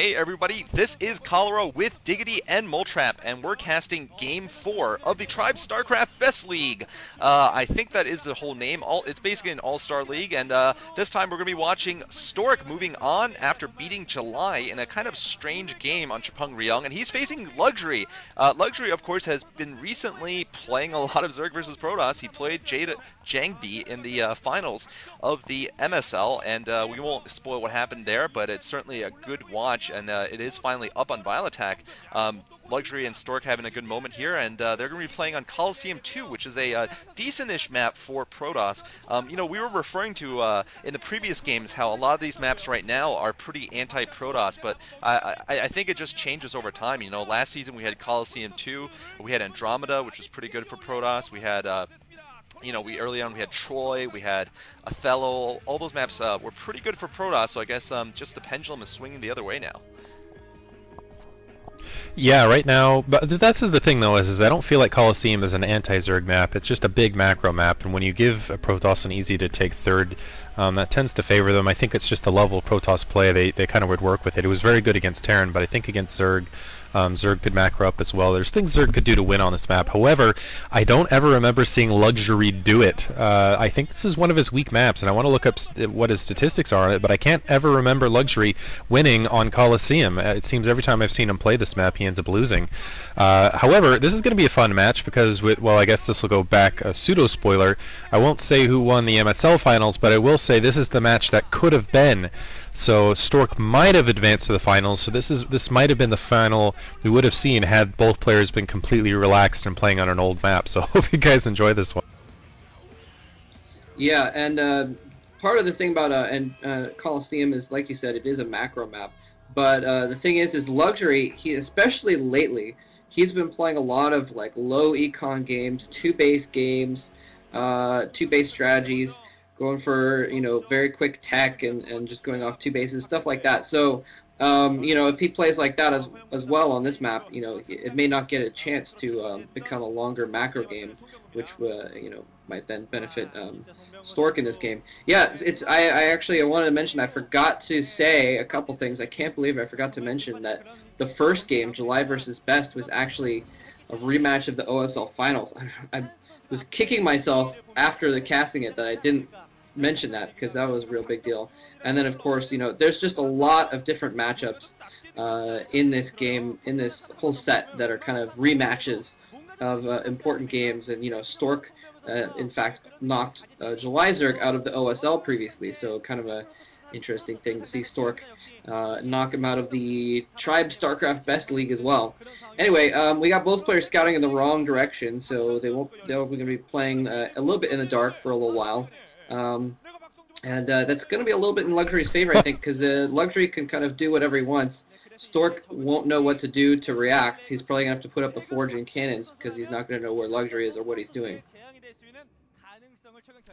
Hey everybody, this is Cholera with Diggity and Moletrap, and we're casting Game 4 of the Tribe StarCraft Best League. I think that is the whole name. It's basically an all-star league, and this time we're going to be watching Stork moving on after beating July in a kind of strange game on Chapeng Ryung, and he's facing Luxury. Luxury, of course, has been recently playing a lot of Zerg versus Protoss. He played Jade Jangbi in the finals of the MSL, and we won't spoil what happened there, but it's certainly a good watch, and it is finally up on Vile Attack. Luxury and Stork having a good moment here, and they're going to be playing on Colosseum 2, which is a decent-ish map for Protoss. We were referring to in the previous games how a lot of these maps right now are pretty anti-Protoss, but I think it just changes over time. Last season we had Colosseum 2, we had Andromeda, which was pretty good for Protoss. We had early on we had Troy, we had Othello. All those maps were pretty good for Protoss, so I guess just the pendulum is swinging the other way now. Yeah, right now, but that's the thing though, is I don't feel like Colosseum is an anti-Zerg map. It's just a big macro map, and when you give a Protoss an easy to take third, that tends to favor them. I think it's just the level Protoss play. They kind of would work with it. It was very good against Terran, but I think against Zerg, Zerg could macro up as well. There's things Zerg could do to win on this map. However, I don't ever remember seeing Luxury do it. I think this is one of his weak maps, and I want to look up what his statistics are on it, but I can't ever remember Luxury winning on Colosseum. It seems every time I've seen him play this map, he ends up losing. However, this is going to be a fun match because, I guess this will go back a pseudo-spoiler. I won't say who won the MSL finals, but I will say this is the match that could have been. So Stork might have advanced to the finals, so this might have been the final we would have seen had both players been completely relaxed and playing on an old map. So hope you guys enjoy this one. Yeah, and part of the thing about Colosseum is, like you said, it is a macro map. But the thing is Luxury, especially lately, he's been playing a lot of like low econ games, two-base games, two-base strategies, going for very quick tech and just going off two bases, stuff like that. So if he plays like that as well on this map, it may not get a chance to become a longer macro game, which might then benefit Stork in this game. Yeah, I wanted to mention, I forgot to say a couple things. I can't believe I forgot to mention that the first game, July versus Best, was actually a rematch of the OSL finals. I was kicking myself after the casting it that I didn't mention that, because that was a real big deal. And then, of course, there's just a lot of different matchups in this game, in this whole set, that are kind of rematches of important games. And, Stork, in fact, knocked July Zerg out of the OSL previously, so kind of a interesting thing to see Stork knock him out of the Tribe StarCraft Best League as well. Anyway, we got both players scouting in the wrong direction, so they're going to be playing a little bit in the dark for a little while. And that's going to be a little bit in Luxury's favor, I think, because Luxury can kind of do whatever he wants. Stork won't know what to do to react. He's probably going to have to put up a forge and cannons because he's not going to know where Luxury is or what he's doing.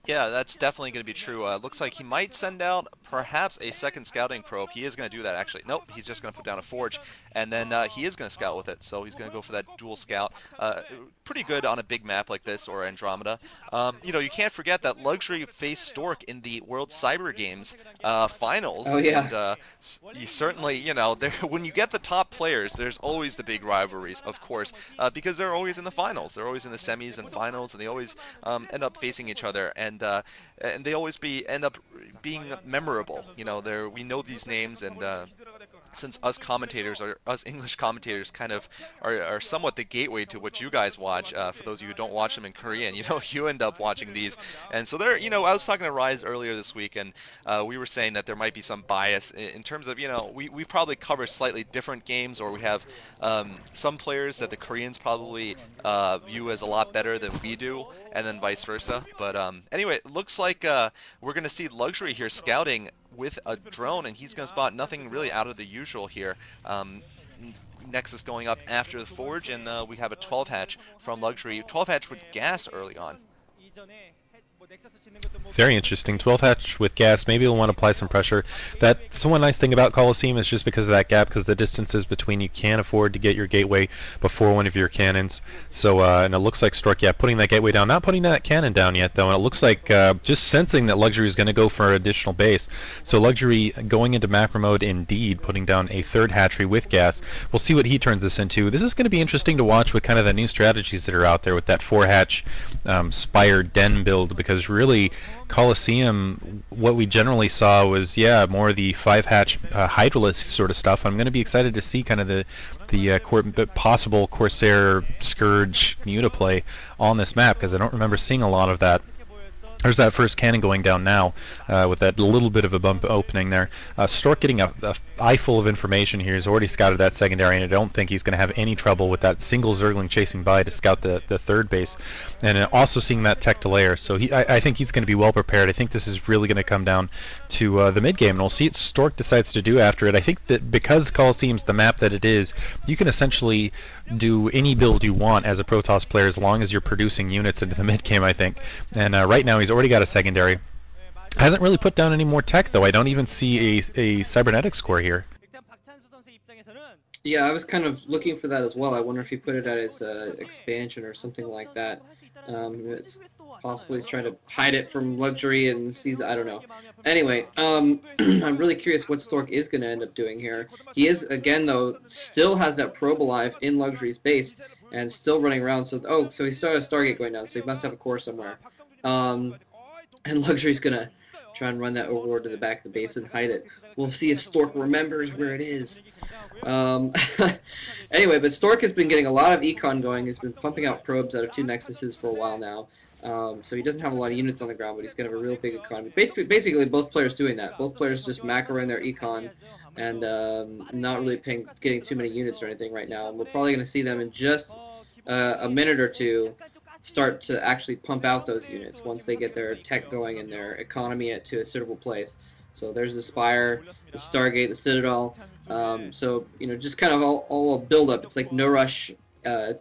Yeah, that's definitely going to be true. Looks like he might send out perhaps a second scouting probe. He is going to do that, actually. Nope, he's just going to put down a forge, and then he is going to scout with it. So he's going to go for that dual scout. Pretty good on a big map like this, or Andromeda. You can't forget that Luxury faced Stork in the World Cyber Games finals. Oh, yeah. And you certainly, when you get the top players, there's always the big rivalries, of course, because they're always in the finals. They're always in the semis and finals, and they always end up facing each other. And they always end up being memorable. We know these names, and since us English commentators kind of are somewhat the gateway to what you guys watch, for those of you who don't watch them in Korean, you end up watching these. And so I was talking to Rise earlier this week, and we were saying that there might be some bias in terms of, we probably cover slightly different games, or we have some players that the Koreans probably view as a lot better than we do, and then vice versa. But anyway, it looks like we're going to see Luxury here scouting with a drone, and he's going to spot nothing really out of the usual here. Nexus going up after the forge, and we have a 12 hatch from Luxury. 12 hatch with gas early on. Very interesting. 12th hatch with gas. Maybe they'll want to apply some pressure. That's one nice thing about Colosseum is just because of that gap, because the distances between you can't afford to get your gateway before one of your cannons. So, and it looks like Stork, yeah, putting that gateway down. Not putting that cannon down yet, though. And it looks like just sensing that Luxury is going to go for an additional base. So Luxury going into macro mode indeed, putting down a 3rd hatchery with gas. We'll see what he turns this into. This is going to be interesting to watch with kind of the new strategies that are out there with that 4-hatch Spire Den build, because really Colosseum, what we generally saw was, yeah, more of the 5-hatch Hydralisk sort of stuff. I'm going to be excited to see kind of the possible Corsair Scourge Mutaplay on this map, because I don't remember seeing a lot of that. There's that first cannon going down now with that little bit of a bump opening there. Stork getting a eye full of information here. He's already scouted that secondary, and I don't think he's going to have any trouble with that single Zergling chasing by to scout the 3rd base. And also seeing that tech to layer. So I think he's going to be well prepared. I think this is really going to come down to the mid game, and we'll see what Stork decides to do after it. I think that because Colosseum's the map that it is, you can essentially do any build you want as a Protoss player as long as you're producing units into the mid game, I think. And right now he's already got a secondary. Hasn't really put down any more tech, though. I don't even see a cybernetic score here. Yeah, I was kind of looking for that as well. I wonder if he put it at his expansion or something like that. It's possible he's trying to hide it from Luxury and sees, I don't know. Anyway, I'm really curious what Stork is going to end up doing here. He is, again, though, still has that probe alive in Luxury's base and still running around. So, so he started a Stargate going down, so he must have a core somewhere. And Luxury's going to try and run that overlord to the back of the base and hide it. We'll see if Stork remembers where it is. Anyway, but Stork has been getting a lot of econ going. He's been pumping out probes out of 2 nexuses for a while now. So he doesn't have a lot of units on the ground, but he's going to have a real big economy. Basically, both players doing that. Both players just macroing their econ and not really getting too many units or anything right now. And we're probably going to see them in just a minute or two start to actually pump out those units once they get their tech going and their economy to a suitable place. So there's the Spire, the Stargate, the Citadel. So, you know, just kind of all a build-up. It's like no rush 8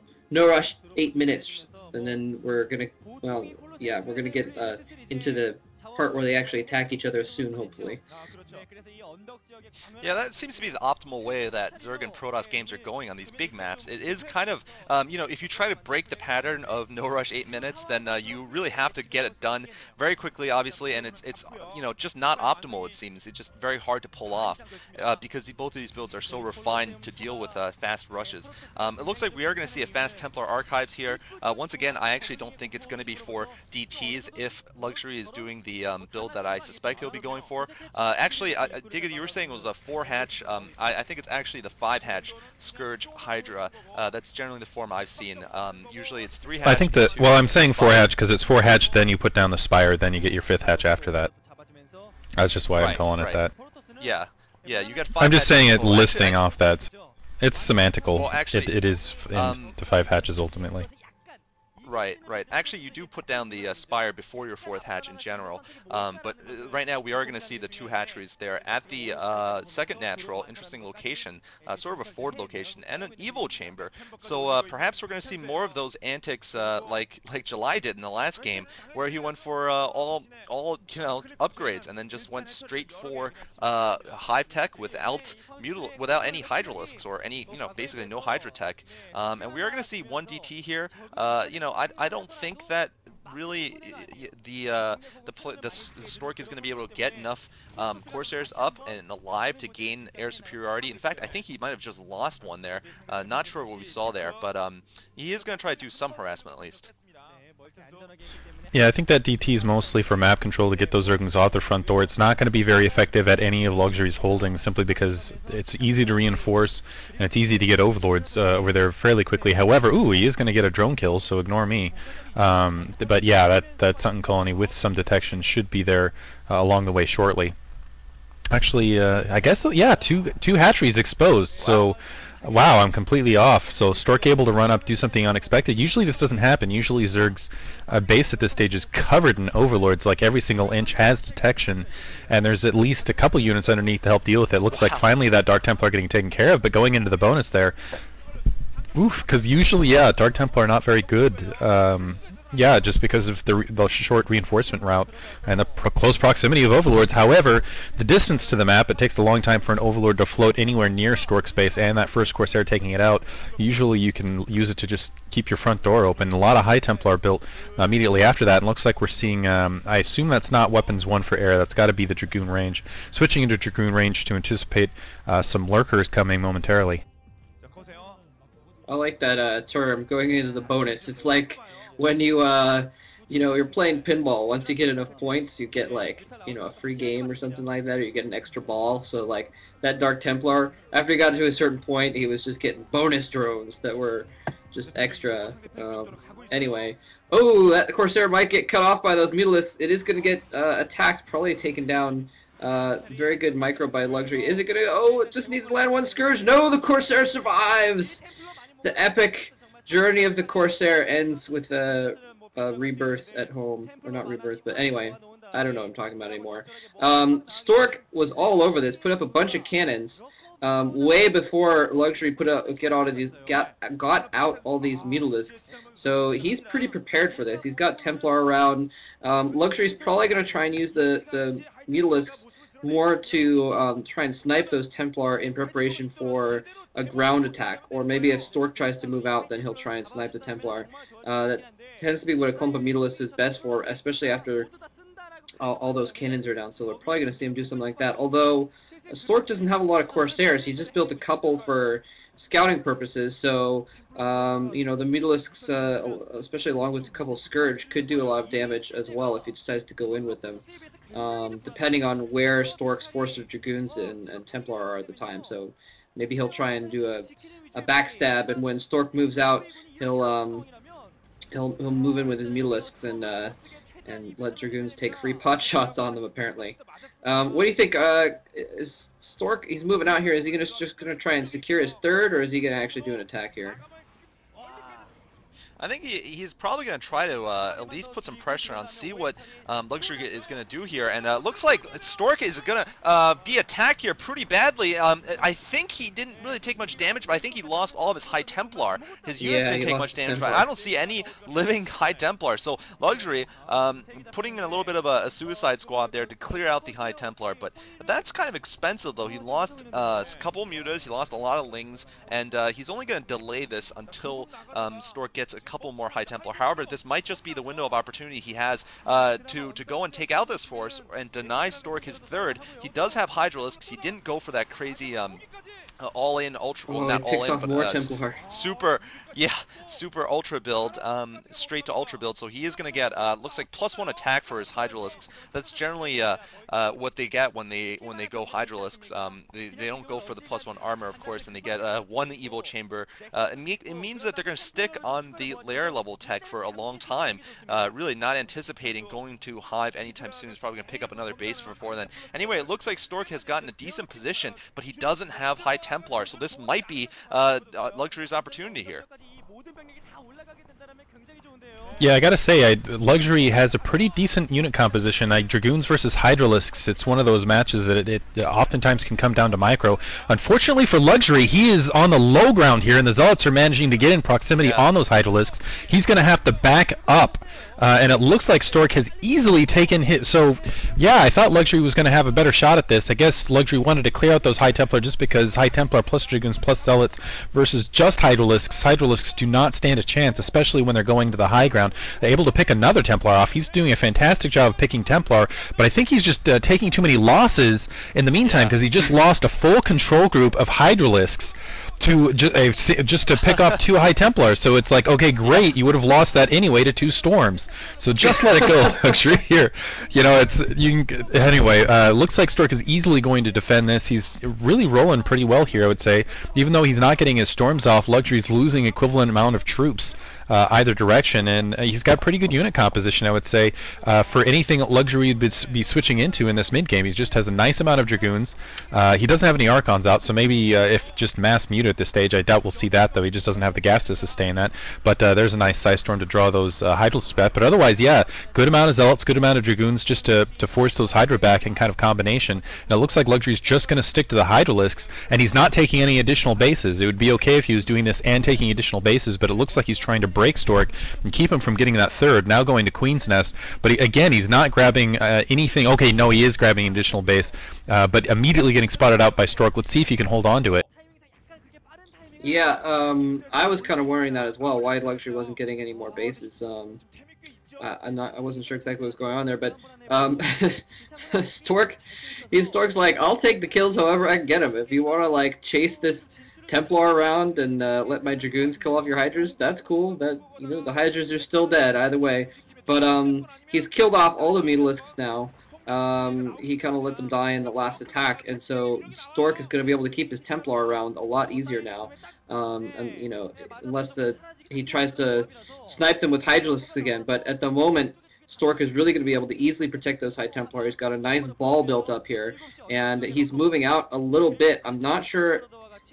minutes, and then we're going to, well, yeah, we're going to get into the part where they actually attack each other soon, hopefully. Yeah, that seems to be the optimal way that Zerg and Protoss games are going on these big maps. It is kind of, you know, if you try to break the pattern of no rush 8 minutes, then you really have to get it done very quickly, obviously, and it's you know, just not optimal, it seems. It's just very hard to pull off because both of these builds are so refined to deal with fast rushes. It looks like we are going to see a fast Templar Archives here. Once again, I actually don't think it's going to be for DTs if Luxury is doing the build that I suspect he'll be going for. Actually, Diggity, you were saying it was a 4-hatch. I think it's actually the 5-hatch Scourge Hydra. That's generally the form I've seen. Usually it's 3-hatch. I think that, well, I'm saying 4-hatch because it's 4-hatch, then you put down the Spire, then you get your 5th hatch after that. That's just why I'm calling it that. Yeah, yeah, you got 5. I'm just saying it listing off that. It's semantical. Well, actually, it is to 5 hatches ultimately. Right, right. Actually, you do put down the Spire before your 4th hatch in general, but right now we are going to see the 2 hatcheries there at the 2nd natural, interesting location, sort of a forward location, and an Evo chamber. So perhaps we're going to see more of those antics like July did in the last game, where he went for all you know, upgrades and then just went straight for hive tech without any hydralisks or any, you know, basically no hydra tech. And we are going to see 1 DT here. You know, I don't think that really the Stork is going to be able to get enough Corsairs up and alive to gain air superiority. In fact, I think he might have just lost one there. Not sure what we saw there, but he is going to try to do some harassment at least. Yeah, I think that DT is mostly for map control to get those Zerglings off the front door. It's not going to be very effective at any of Luxury's holdings simply because it's easy to reinforce and it's easy to get overlords over there fairly quickly. However, ooh, he is going to get a drone kill, so ignore me. But yeah, that Sunken Colony with some detection should be there along the way shortly. Actually, I guess, yeah, two hatcheries exposed, so... Wow, I'm completely off. So Stork able to run up, do something unexpected. Usually this doesn't happen. Usually Zerg's base at this stage is covered in overlords. Like every single inch has detection, and there's at least a couple units underneath to help deal with it. Looks like finally that Dark Templar getting taken care of, but going into the bonus there. Oof, because usually, yeah, Dark Templar are not very good Yeah, just because of the short reinforcement route and the close proximity of overlords. However, the distance to the map, it takes a long time for an overlord to float anywhere near Stork's base, and that first Corsair taking it out, usually you can use it to just keep your front door open. A lot of High Templar built immediately after that, and looks like we're seeing, I assume that's not weapons 1 for air, that's got to be the Dragoon range. Switching into Dragoon range to anticipate some lurkers coming momentarily. I like that term, going into the bonus. It's like when you you're playing pinball. Once you get enough points, you get like, a free game or something like that, or you get an extra ball. So like that Dark Templar, after he got to a certain point, he was just getting bonus drones that were just extra. Anyway, oh, that Corsair might get cut off by those Mutalisks. It is going to get attacked, probably taken down. Very good micro by Luxury. Is it going to... Oh, it just needs to land one Scourge. No, the Corsair survives! The epic journey of the Corsair ends with a rebirth at home. Or not rebirth, but anyway. I don't know what I'm talking about anymore. Stork was all over this. Put up a bunch of cannons. Way before Luxury got out all these Mutalisks. So he's pretty prepared for this. He's got Templar around. Luxury's probably going to try and use the Mutalisks more to try and snipe those Templar in preparation for a ground attack. Or maybe if Stork tries to move out, then he'll try and snipe the Templar. That tends to be what a clump of Mutalisks is best for, especially after all those cannons are down. So we're probably going to see him do something like that. Although Stork doesn't have a lot of Corsairs. He just built a couple for scouting purposes. So, the Mutalisks, especially along with a couple Scourge, could do a lot of damage as well if he decides to go in with them. Depending on where Stork's Force of Dragoons and Templar are at the time. So maybe he'll try and do a backstab, and when Stork moves out, he'll move in with his Mutalisks and let Dragoons take free pot shots on them, apparently. What do you think? Is Stork, he's moving out here, is he just going to try and secure his third, or is he going to actually do an attack here? I think he's probably going to try to at least put some pressure on, see what Luxury is going to do here. And looks like Stork is going to be attacked here pretty badly. I think he didn't really take much damage, but I think he lost all of his High Templar. His units didn't take much damage, but I don't see any living High Templar. So Luxury putting in a little bit of a suicide squad there to clear out the High Templar. But that's kind of expensive, though. He lost a couple mutas, he lost a lot of lings, and he's only going to delay this until Stork gets a couple more High Templar. However, this might just be the window of opportunity he has to go and take out this force and deny Stork his third. He does have Hydralisks. He didn't go for that crazy all-in ultra, well, not all-in, but super ultra build, straight to ultra build. So he is going to get looks like +1 attack for his Hydralisks. That's generally what they get when they go Hydralisks. They don't go for the +1 armor, of course, and they get 1 evil chamber. It means that they're going to stick on the layer level tech for a long time. Really not anticipating going to Hive anytime soon. He's probably going to pick up another base before then. Anyway, it looks like Stork has gotten a decent position, but he doesn't have High Templar, so this might be Luxury's opportunity here. Yeah, I gotta say, Luxury has a pretty decent unit composition. Dragoons versus Hydralisks, it's one of those matches that it oftentimes can come down to micro. Unfortunately for Luxury, he is on the low ground here, and the Zealots are managing to get in proximity on those Hydralisks. He's going to have to back up, and it looks like Stork has easily taken hit. So, yeah, I thought Luxury was going to have a better shot at this. I guess Luxury wanted to clear out those High Templar just because High Templar plus Dragoons plus Zealots versus just Hydralisks. Hydralisks do not stand a chance, especially when they're going to the high ground. They're able to pick another Templar off. He's doing a fantastic job of picking Templar, but I think he's just taking too many losses in the meantime because he just lost a full control group of Hydralisks to just to pick off 2 High Templars. So it's like, okay, great, you would have lost that anyway to 2 Storms. So just let it go, Luxury. Here, anyway. Looks like Stork is easily going to defend this. He's really rolling pretty well here, I would say. Even though he's not getting his Storms off, Luxury's losing equivalent amount of troops either direction, and he's got pretty good unit composition, I would say, for anything Luxury would be switching into in this mid game. He just has a nice amount of Dragoons. He doesn't have any Archons out, so maybe if just mass muted at this stage. I doubt we'll see that, though. He just doesn't have the gas to sustain that. But there's a nice Psy Storm to draw those Hydra spec. But otherwise, yeah, good amount of Zealots, good amount of Dragoons just to force those Hydra back in kind of combination. And it looks like Luxury's just going to stick to the Hydralisks, and he's not taking any additional bases. It would be okay if he was doing this and taking additional bases, but it looks like he's trying to break Stork and keep him from getting that third, now going to Queen's Nest. But again, he's not grabbing anything. Okay, no, he is grabbing an additional base, but immediately getting spotted out by Stork. Let's see if he can hold on to it. Yeah, I was kind of worrying that as well, why Luxury wasn't getting any more bases. I wasn't sure exactly what was going on there, but Stork's like, I'll take the kills however I can get them. If you want to like chase this Templar around and let my Dragoons kill off your Hydras, that's cool. That, you know, the Hydras are still dead either way. But he's killed off all the Mutalisks now. He kind of let them die in the last attack, and so Stork is going to be able to keep his Templar around a lot easier now. And you know, unless he tries to snipe them with Hydralisks again. But at the moment, Stork is really going to be able to easily protect those High Templar. He's got a nice ball built up here, and he's moving out a little bit. I'm not sure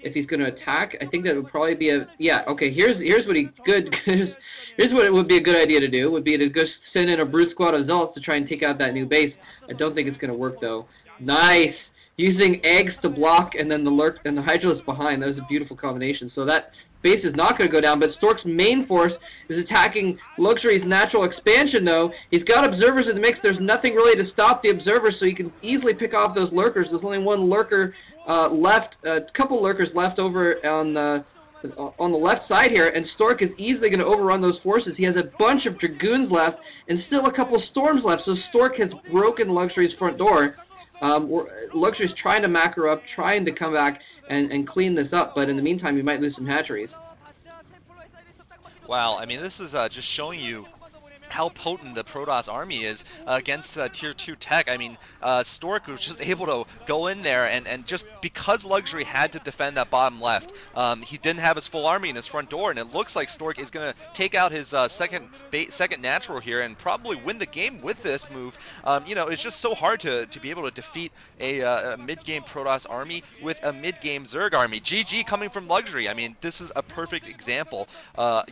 if he's going to attack. I think that would probably be a... Yeah, okay, here's what here's what it would be a good idea to do, would be to just send in a brute squad of Zealots to try and take out that new base. I don't think it's going to work, though. Nice! Using eggs to block and then the lurk and the Hydralisk behind. That was a beautiful combination. So that base is not going to go down, but Stork's main force is attacking Luxury's natural expansion, though. He's got Observers in the mix. There's nothing really to stop the Observers, so he can easily pick off those Lurkers. There's only one Lurker left, a couple Lurkers left over on the left side here, and Stork is easily going to overrun those forces. He has a bunch of Dragoons left and still a couple Storms left, so Stork has broken Luxury's front door. Luxury's trying to macro up, trying to come back and clean this up, but in the meantime, you might lose some hatcheries. Wow, I mean, this is just showing you how potent the Protoss army is against Tier 2 tech. I mean, Stork was just able to go in there and just because Luxury had to defend that bottom left, he didn't have his full army in his front door, and it looks like Stork is going to take out his second natural here and probably win the game with this move. You know, it's just so hard to be able to defeat a mid-game Protoss army with a mid-game Zerg army. GG coming from Luxury. I mean, this is a perfect example.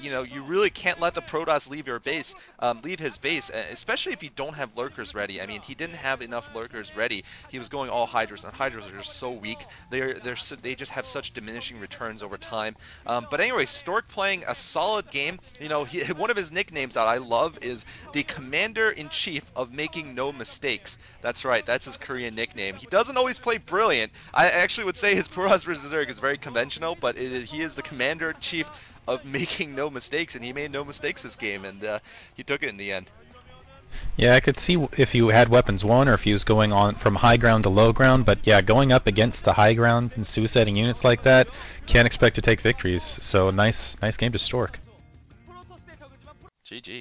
You know, you really can't let the Protoss leave your base. Leave his base, especially if you don't have Lurkers ready. I mean, he didn't have enough Lurkers ready. He was going all Hydras, and Hydras are just so weak. They just have such diminishing returns over time. But anyway, Stork playing a solid game. You know, one of his nicknames that I love is the Commander-in-Chief of Making No Mistakes. That's right, that's his Korean nickname. He doesn't always play brilliant. I actually would say his Protoss vs. Zerg is very conventional, but he is the Commander-in-Chief of making no mistakes, and he made no mistakes this game, and he took it in the end. Yeah, I could see if you had weapons one or if he was going on from high ground to low ground, but yeah, going up against the high ground and suiciding units like that, can't expect to take victories. So nice game to Stork. GG.